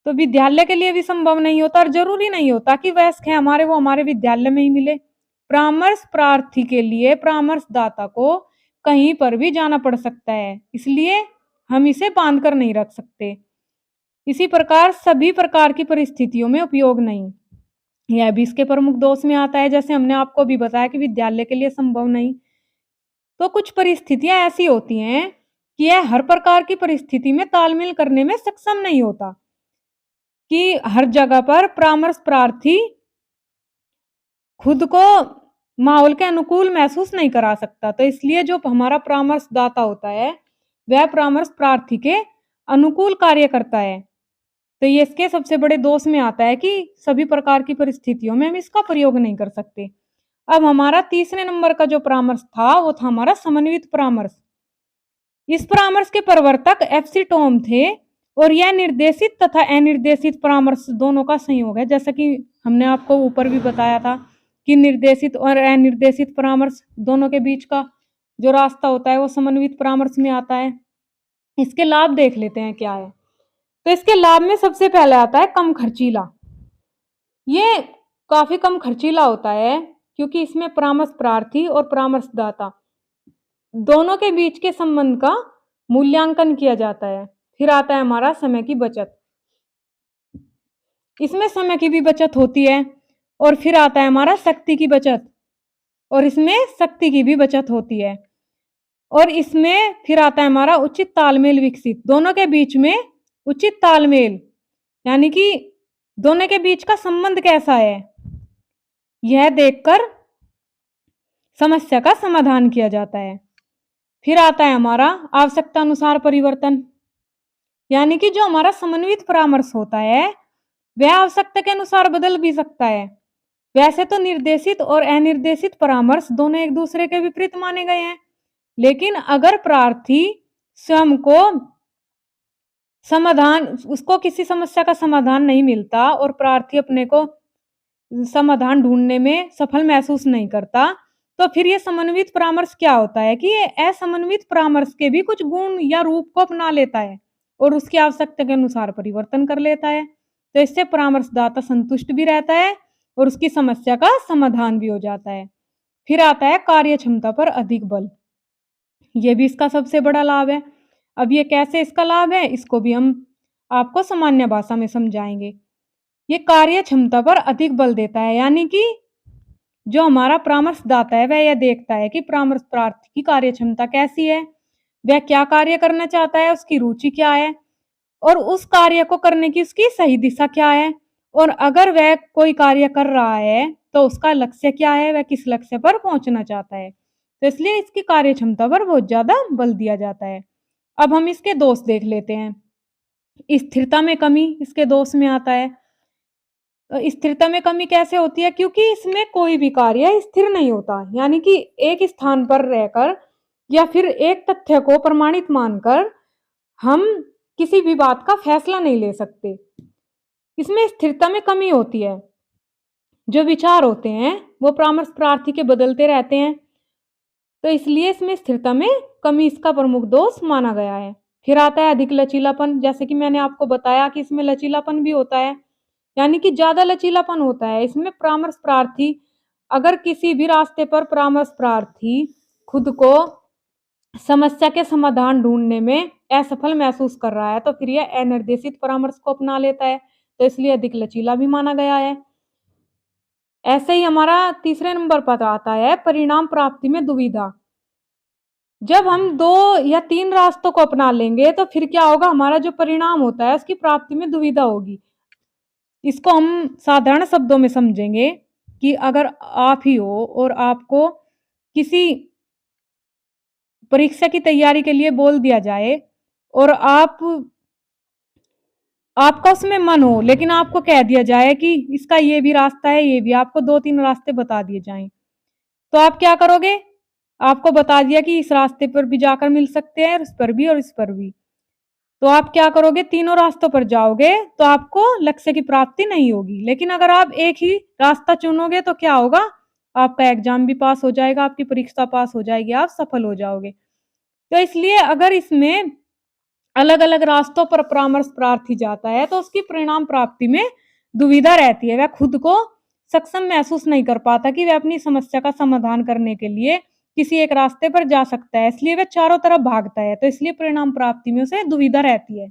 तो विद्यालय के लिए भी संभव नहीं होता और जरूरी नहीं होता कि वयस्क है हमारे वो हमारे विद्यालय में ही मिले। परामर्श प्रार्थी के लिए परामर्शदाता को कहीं पर भी जाना पड़ सकता है, इसलिए हम इसे बांध कर नहीं रख सकते। इसी प्रकार सभी प्रकार की परिस्थितियों में उपयोग नहीं, यह भी इसके प्रमुख दोष में आता है। जैसे हमने आपको भी बताया कि विद्यालय के लिए संभव नहीं। तो कुछ परिस्थितियां ऐसी होती हैं कि यह हर प्रकार की परिस्थिति में तालमेल करने में सक्षम नहीं होता, कि हर जगह पर परामर्श प्रार्थी खुद को माहौल के अनुकूल महसूस नहीं करा सकता। तो इसलिए जो हमारा परामर्शदाता होता है वह परामर्श प्रार्थी के अनुकूल कार्य करता है। तो ये इसके सबसे बड़े दोष में आता है कि सभी प्रकार की परिस्थितियों में हम इसका प्रयोग नहीं कर सकते। अब हमारा तीसरे नंबर का जो परामर्श था वो था हमारा समन्वित परामर्श। इस परामर्श के प्रवर्तक एफसी टॉम थे और यह निर्देशित तथा अनिर्देशित परामर्श दोनों का संयोग है। जैसा कि हमने आपको ऊपर भी बताया था कि निर्देशित और अनिर्देशित परामर्श दोनों के बीच का जो रास्ता होता है वो समन्वित परामर्श में आता है। इसके लाभ देख लेते हैं क्या है। तो इसके लाभ में सबसे पहले आता है कम खर्चीला। ये काफी कम खर्चीला होता है क्योंकि इसमें परामर्श प्रार्थी और परामर्शदाता दोनों के बीच के संबंध का मूल्यांकन किया जाता है। फिर आता है हमारा समय की बचत, इसमें समय की भी बचत होती है। और फिर आता है हमारा शक्ति की बचत, और इसमें शक्ति की भी बचत होती है। और इसमें फिर आता है हमारा उचित तालमेल विकसित, दोनों के बीच में उचित तालमेल, यानी कि दोनों के बीच का संबंध कैसा है यह देखकर समस्या का समाधान किया जाता है। फिर आता है हमारा आवश्यकता अनुसार परिवर्तन, यानी कि जो हमारा समन्वित परामर्श होता है वह आवश्यकता के अनुसार बदल भी सकता है। वैसे तो निर्देशित और अनिर्देशित परामर्श दोनों एक दूसरे के विपरीत माने गए हैं, लेकिन अगर प्रार्थी स्वयं को उसको किसी समस्या का समाधान नहीं मिलता और प्रार्थी अपने को समाधान ढूंढने में सफल महसूस नहीं करता, तो फिर ये समन्वित परामर्श क्या होता है कि ये असमन्वित परामर्श के भी कुछ गुण या रूप को अपना लेता है और उसकी आवश्यकता के अनुसार परिवर्तन कर लेता है। तो इससे परामर्शदाता संतुष्ट भी रहता है और उसकी समस्या का समाधान भी हो जाता है। फिर आता है कार्य क्षमता पर अधिक बल, ये भी इसका सबसे बड़ा लाभ है। अब ये कैसे इसका लाभ है इसको भी हम आपको सामान्य भाषा में समझाएंगे। ये कार्य क्षमता पर अधिक बल देता है, यानी कि जो हमारा परामर्शदाता है वह यह देखता है कि परामर्श प्रार्थी की कार्य क्षमता कैसी है, वह क्या कार्य करना चाहता है, उसकी रुचि क्या है और उस कार्य को करने की उसकी सही दिशा क्या है, और अगर वह कोई कार्य कर रहा है तो उसका लक्ष्य क्या है, वह किस लक्ष्य पर पहुंचना चाहता है। तो इसलिए इसकी कार्य क्षमता पर बहुत ज्यादा बल दिया जाता है। अब हम इसके दोष देख लेते हैं। स्थिरता में कमी इसके दोष में आता है। तो स्थिरता में कमी कैसे होती है, क्योंकि इसमें कोई भी कार्य स्थिर नहीं होता, यानी कि एक स्थान पर रहकर या फिर एक तथ्य को प्रमाणित मानकर हम किसी भी बात का फैसला नहीं ले सकते। इसमें स्थिरता में कमी होती है। जो विचार होते हैं वो परामर्श प्रार्थी के बदलते रहते हैं, तो इसलिए इसमें स्थिरता में कमी इसका प्रमुख दोष माना गया है। फिर आता है अधिक लचीलापन, जैसे कि मैंने आपको बताया कि इसमें लचीलापन भी होता है, यानी कि ज़्यादा लचीलापन होता है। इसमें परामर्श प्रार्थी, अगर किसी भी रास्ते पर परामर्श प्रार्थी खुद को समस्या के समाधान ढूँढने में असफल महसूस कर रहा है, तो फिर यह अनिर्देशित परामर्श को अपना लेता है, तो इसलिए अधिक लचीला भी माना गया है। ऐसे ही हमारा तीसरे नंबर पर आता है परिणाम प्राप्ति में दुविधा। जब हम 2 या 3 रास्तों को अपना लेंगे, तो फिर क्या होगा, हमारा जो परिणाम होता है उसकी प्राप्ति में दुविधा होगी। इसको हम साधारण शब्दों में समझेंगे कि अगर आप ही हो और आपको किसी परीक्षा की तैयारी के लिए बोल दिया जाए और आपका उसमें मन हो, लेकिन आपको कह दिया जाए कि इसका ये भी रास्ता है, ये भी, आपको 2-3 रास्ते बता दिए जाएं, तो आप क्या करोगे? आपको बता दिया कि इस रास्ते पर भी जाकर मिल सकते हैं, इस पर भी और इस पर भी। तो आप क्या करोगे? तीनों रास्तों पर जाओगे, तो आपको लक्ष्य की प्राप्ति नहीं होगी। लेकिन अगर आप एक ही रास्ता चुनोगे तो क्या होगा? आपका एग्जाम भी पास हो जाएगा, आपकी परीक्षा पास हो जाएगी, आप सफल हो जाओगे। तो इसलिए अगर इसमें अलग-अलग रास्तों पर परामर्श प्रार्थी जाता है, तो उसकी परिणाम प्राप्ति में दुविधा रहती है। वह खुद को सक्षम महसूस नहीं कर पाता कि वह अपनी समस्या का समाधान करने के लिए किसी एक रास्ते पर जा सकता है, इसलिए वह चारों तरफ भागता है, तो इसलिए परिणाम प्राप्ति में उसे दुविधा रहती है।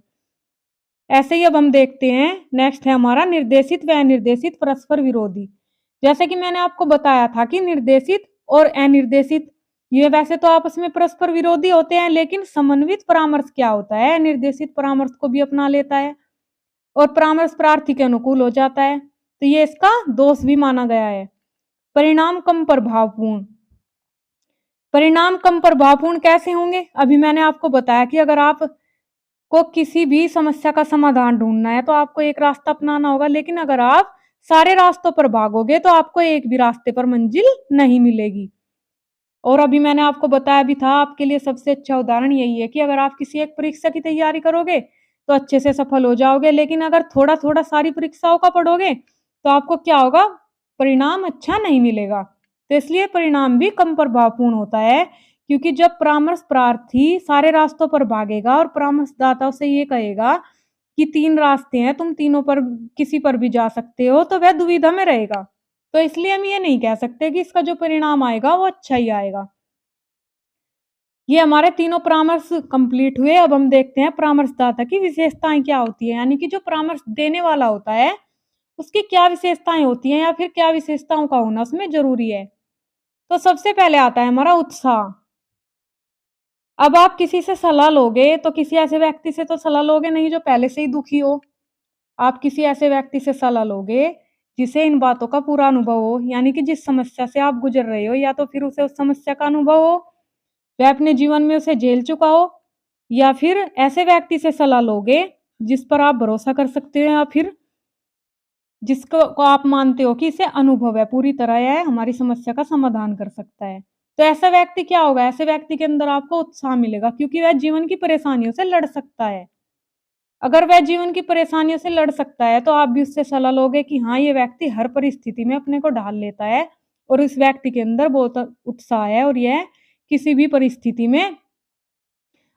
ऐसे ही अब हम देखते हैं, नेक्स्ट है हमारा निर्देशित व अनिर्देशित परस्पर विरोधी। जैसे कि मैंने आपको बताया था कि निर्देशित और अनिर्देशित ये वैसे तो आपस में परस्पर विरोधी होते हैं, लेकिन समन्वित परामर्श क्या होता है, निर्देशित परामर्श को भी अपना लेता है और परामर्श प्रार्थी के अनुकूल हो जाता है, तो ये इसका दोष भी माना गया है। परिणाम कम प्रभावपूर्ण, परिणाम कम प्रभावपूर्ण कैसे होंगे? अभी मैंने आपको बताया कि अगर आप को किसी भी समस्या का समाधान ढूंढना है, तो आपको एक रास्ता अपनाना होगा, लेकिन अगर आप सारे रास्तों पर भागोगे, तो आपको एक भी रास्ते पर मंजिल नहीं मिलेगी। और अभी मैंने आपको बताया भी था, आपके लिए सबसे अच्छा उदाहरण यही है कि अगर आप किसी एक परीक्षा की तैयारी करोगे, तो अच्छे से सफल हो जाओगे, लेकिन अगर थोड़ा-थोड़ा सारी परीक्षाओं का पढ़ोगे, तो आपको क्या होगा? परिणाम अच्छा नहीं मिलेगा। तो इसलिए परिणाम भी कम प्रभावपूर्ण होता है, क्योंकि जब परामर्श प्रार्थी सारे रास्तों पर भागेगा और परामर्शदाता उसे ये कहेगा कि 3 रास्ते हैं, तुम तीनों पर किसी पर भी जा सकते हो, तो वह दुविधा में रहेगा। तो इसलिए हम ये नहीं कह सकते कि इसका जो परिणाम आएगा वो अच्छा ही आएगा। ये हमारे तीनों परामर्श कंप्लीट हुए। अब हम देखते हैं परामर्शदाता की विशेषताएं क्या होती है, यानी कि जो परामर्श देने वाला होता है उसकी क्या विशेषताएं होती हैं या फिर क्या विशेषताओं का होना उसमें जरूरी है। तो सबसे पहले आता है हमारा उत्साह। अब आप किसी से सलाह लोगे, तो किसी ऐसे व्यक्ति से तो सलाह लोगे नहीं जो पहले से ही दुखी हो। आप किसी ऐसे व्यक्ति से सलाह लोगे जिसे इन बातों का पूरा अनुभव हो, यानी कि जिस समस्या से आप गुजर रहे हो या तो फिर उसे उस समस्या का अनुभव हो, वह अपने जीवन में उसे झेल चुका हो, या फिर ऐसे व्यक्ति से सलाह लोगे जिस पर आप भरोसा कर सकते हो या फिर जिसको को आप मानते हो कि इसे अनुभव है पूरी तरह, यह हमारी समस्या का समाधान कर सकता है। तो ऐसा व्यक्ति क्या होगा? ऐसे व्यक्ति के अंदर आपको उत्साह मिलेगा, क्योंकि वह जीवन की परेशानियों से लड़ सकता है। अगर वह जीवन की परेशानियों से लड़ सकता है, तो आप भी उससे सलाह लोगे कि हाँ, ये व्यक्ति हर परिस्थिति में अपने को ढाल लेता है और इस व्यक्ति के अंदर बहुत उत्साह है और यह किसी भी परिस्थिति में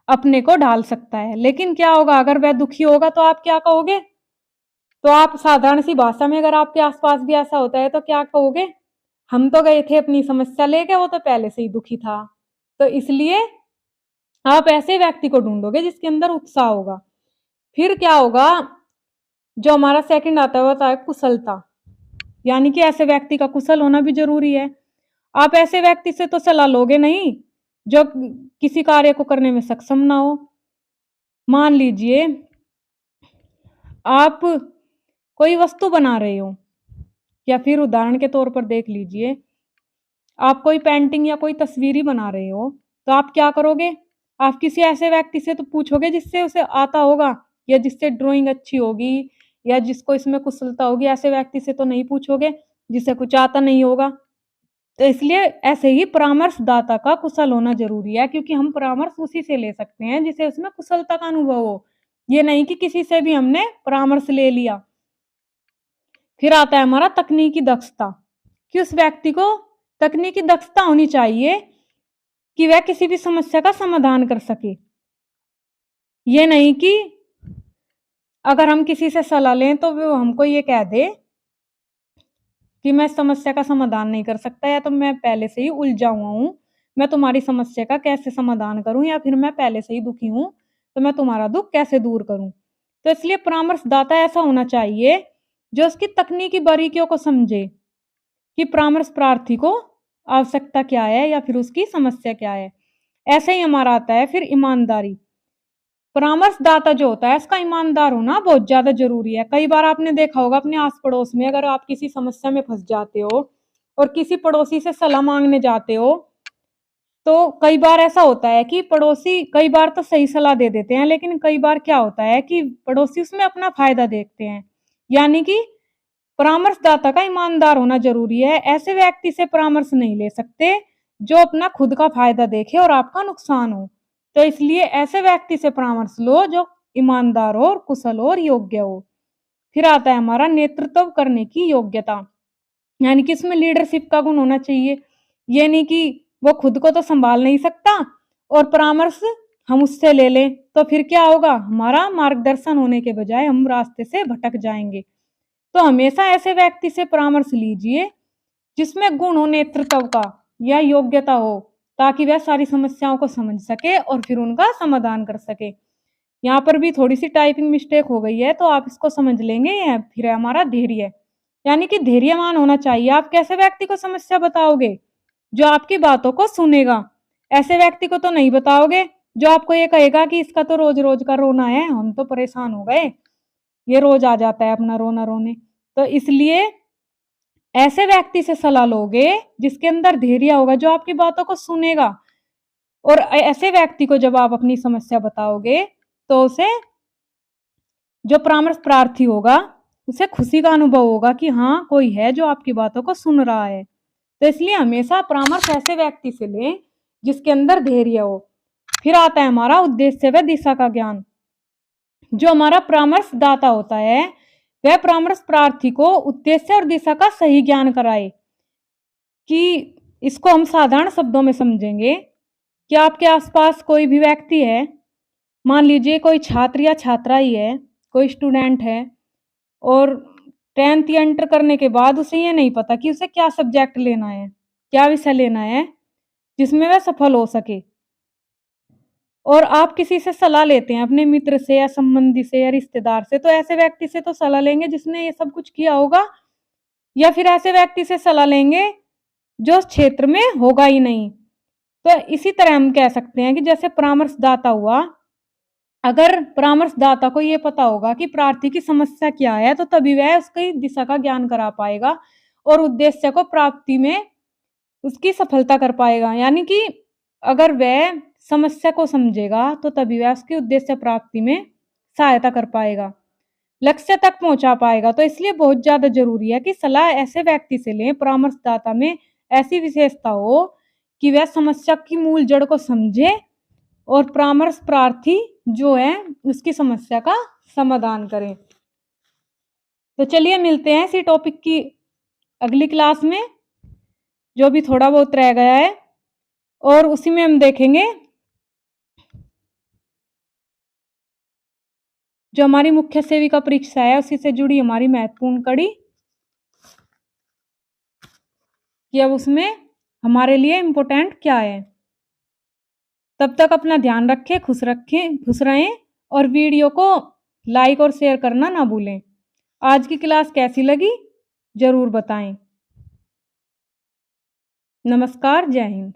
अपने को ढाल सकता है। लेकिन क्या होगा, अगर वह दुखी होगा तो आप क्या कहोगे? तो आप साधारण सी भाषा में, अगर आपके आस-पास भी ऐसा होता है, तो क्या कहोगे? हम तो गए थे अपनी समस्या लेके, वो तो पहले से ही दुखी था। तो इसलिए आप ऐसे व्यक्ति को ढूँढोगे जिसके अंदर उत्साह होगा। फिर क्या होगा, जो हमारा सेकंड आता है वो आता है कुशलता, यानी कि ऐसे व्यक्ति का कुशल होना भी ज़रूरी है। आप ऐसे व्यक्ति से तो सलाह लोगे नहीं जो किसी कार्य को करने में सक्षम ना हो। मान लीजिए आप कोई वस्तु बना रहे हो, या फिर उदाहरण के तौर पर देख लीजिए, आप कोई पेंटिंग या कोई तस्वीर ही बना रहे हो, तो आप क्या करोगे? आप किसी ऐसे व्यक्ति से तो पूछोगे जिससे उसे आता होगा, या जिससे ड्राइंग अच्छी होगी, या जिसको इसमें कुशलता होगी। ऐसे व्यक्ति से तो नहीं पूछोगे जिसे कुछ आता नहीं होगा। तो इसलिए ऐसे ही परामर्शदाता का कुशल होना ज़रूरी है, क्योंकि हम परामर्श उसी से ले सकते हैं जिसे उसमें कुशलता का अनुभव हो। ये नहीं कि किसी से भी हमने परामर्श ले लिया। फिर आता है हमारा तकनीकी दक्षता, कि उस व्यक्ति को तकनीकी दक्षता होनी चाहिए कि वह किसी भी समस्या का समाधान कर सके। ये नहीं कि अगर हम किसी से सलाह लें तो वो हमको ये कह दे कि मैं समस्या का समाधान नहीं कर सकता, या तो मैं पहले से ही उलझा हुआ हूँ, मैं तुम्हारी समस्या का कैसे समाधान करूँ, या फिर मैं पहले से ही दुखी हूँ, तो मैं तुम्हारा दुःख कैसे दूर करूँ। तो इसलिए परामर्शदाता ऐसा होना चाहिए, जो उसकी तकनीकी बारीकियों को समझे कि परामर्श प्रार्थी को आवश्यकता क्या है या फिर उसकी समस्या क्या है। ऐसे ही हमारा आता है फिर ईमानदारी। परामर्शदाता जो होता है इसका ईमानदार होना बहुत ज़्यादा ज़रूरी है। कई बार आपने देखा होगा अपने आस-पड़ोस में, अगर आप किसी समस्या में फँस जाते हो और किसी पड़ोसी से सलाह माँगने जाते हो, तो कई बार ऐसा होता है कि पड़ोसी कई बार तो सही सलाह दे देते हैं, लेकिन कई बार क्या होता है कि पड़ोसी उसमें अपना फ़ायदा देखते हैं। यानी कि परामर्शदाता का ईमानदार होना ज़रूरी है। ऐसे व्यक्ति से परामर्श नहीं ले सकते, जो अपना खुद का फ़ायदा देखे और आपका नुकसान हो। तो इसलिए ऐसे व्यक्ति से परामर्श लो जो ईमानदार हो और कुशल हो और योग्य हो। फिर आता है हमारा नेतृत्व करने की योग्यता, यानी कि इसमें लीडरशिप का गुण होना चाहिए। ये नहीं कि वो खुद को तो सँभाल नहीं सकता और परामर्श हम उससे ले लें, तो फिर क्या होगा? हमारा मार्गदर्शन होने के बजाय हम रास्ते से भटक जाएँगे। तो हमेशा ऐसे व्यक्ति से परामर्श लीजिए जिसमें गुण हो नेतृत्व का या योग्यता हो, ताकि वह सारी समस्याओं को समझ सके और फिर उनका समाधान कर सके। यहाँ पर भी थोड़ी-सी टाइपिंग मिस्टेक हो गई है, तो आप इसको समझ लेंगे। ये फिर है हमारा धैर्य, यानी कि धैर्यवान होना चाहिए। आप कैसे व्यक्ति को समस्या बताओगे? जो आपकी बातों को सुनेगा। ऐसे व्यक्ति को तो नहीं बताओगे, जो आपको ये कहेगा कि इसका तो रोज़-रोज़ का रोना है, हम तो परेशान हो गए, ये रोज़ आ जाता है अपना रोना रोने। तो इसलिए ऐसे व्यक्ति से सलाह लोगे जिसके अंदर धैर्य होगा, जो आपकी बातों को सुनेगा, और ऐसे व्यक्ति को जब आप अपनी समस्या बताओगे, तो उसे जो परामर्श प्रार्थी होगा, उसे खुशी का अनुभव होगा कि हाँ, कोई है जो आपकी बातों को सुन रहा है। तो इसलिए हमेशा परामर्श ऐसे व्यक्ति से लें जिसके अंदर धैर्य हो। फिर आता है हमारा उद्देश्य व दिशा का ज्ञान। जो हमारा परामर्शदाता होता है, वह परामर्श प्रार्थी को उद्देश्य और दिशा का सही ज्ञान कराए। कि इसको हम साधारण शब्दों में समझेंगे कि आपके आसपास कोई भी व्यक्ति है, मान लीजिए कोई छात्र या छात्रा ही है, कोई स्टूडेंट है, और 10th एंटर करने के बाद उसे ये नहीं पता कि उसे क्या सब्जेक्ट लेना है, क्या विषय लेना है, जिसमें वह सफल हो सके। और आप किसी से सलाह लेते हैं, अपने मित्र से या संबंधी से या रिश्तेदार से, तो ऐसे व्यक्ति से तो सलाह लेंगे जिसने ये सब कुछ किया होगा, या फिर ऐसे व्यक्ति से सलाह लेंगे जो उस क्षेत्र में होगा ही नहीं। तो इसी तरह हम कह सकते हैं कि जैसे परामर्शदाता हुआ, अगर परामर्शदाता को ये पता होगा कि प्रार्थी की समस्या क्या है, तो तभी वह उसकी दिशा का ज्ञान करा पाएगा और उद्देश्य को प्राप्ति में उसकी सफलता कर पाएगा। यानी कि अगर वह समस्या को समझेगा, तो तभी वह उसकी उद्देश्य प्राप्ति में सहायता कर पाएगा, लक्ष्य तक पहुँचा पाएगा। तो इसलिए बहुत ज़्यादा ज़रूरी है कि सलाह ऐसे व्यक्ति से लें, परामर्शदाता में ऐसी विशेषता हो कि वह समस्या की मूल जड़ को समझे और परामर्श प्रार्थी जो है उसकी समस्या का समाधान करे। तो चलिए मिलते हैं इसी टॉपिक की अगली क्लास में, जो भी थोड़ा बहुत रह गया है, और उसी में हम देखेंगे जो हमारी मुख्य सेविका परीक्षा है, उसी से जुड़ी हमारी महत्वपूर्ण कड़ी, कि अब उसमें हमारे लिए इम्पोर्टेंट क्या है। तब तक अपना ध्यान रखें, खुश रहें, और वीडियो को लाइक और शेयर करना ना भूलें। आज की क्लास कैसी लगी ज़रूर बताएं। नमस्कार, जय हिंद।